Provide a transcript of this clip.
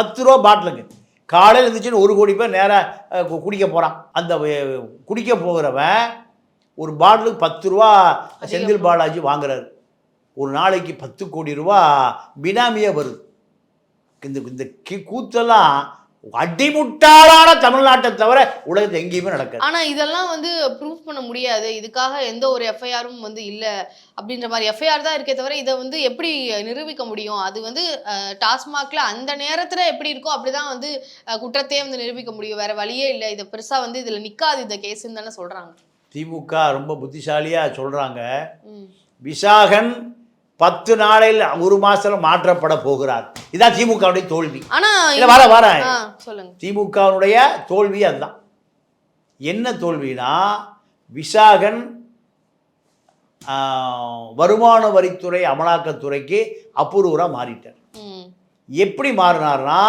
10 ரூபா பாட்டிலுங்க. காலையில் இருந்துச்சுன்னு 1 கோடி பேர் நேராக குடிக்க போகிறான். அந்த குடிக்க போகிறவன் ஒரு பாட்டிலுக்கு 10 ரூபா செந்தில் பாலாஜி வாங்குறாரு. ஒரு நாளைக்கு 10 கோடி ரூபா பினாமியே வருது. இந்த இந்த கூத்தெல்லாம் அடிமுட்டாளான தமிழ்நாட்டை தவிர உலகத்தில் எங்கேயுமே நடக்காது. ஆனா இதெல்லாம் வந்து ப்ரூவ் பண்ண முடியாது. இதுக்காக எந்த ஒரு எஃப்ஐஆரும் வந்து இல்ல அப்படின்ற மாதிரி எஃப்ஐஆர் தான் இருக்கே தவிர இதை வந்து எப்படி நிரூபிக்க முடியும்? அது வந்து டாஸ்மாக்ல அந்த நேரத்துல எப்படி இருக்கோ அப்படிதான் வந்து குற்றத்தையே வந்து நிரூபிக்க முடியும். வேற வழியே இல்லை. இதை பெருசா வந்து இதுல நிக்காது இந்த கேஸ்ன்னு தானே சொல்றாங்க. திமுக ரொம்ப புத்திசாலியா சொல்றாங்க. விசாகன் 10 நாளில் 1 மாசத்துல மாற்றப்பட போகிறார். இதான் திமுகவுடைய தோல்வி. ஆனா வர சொல்லுங்க. திமுகவுடைய தோல்வி அதுதான். என்ன தோல்வினா, விசாகன் வருமான வரித்துறை அமலாக்கத்துறைக்கு அப்ரூவரா மாறிட்டார். எப்படி மாறினார்னா,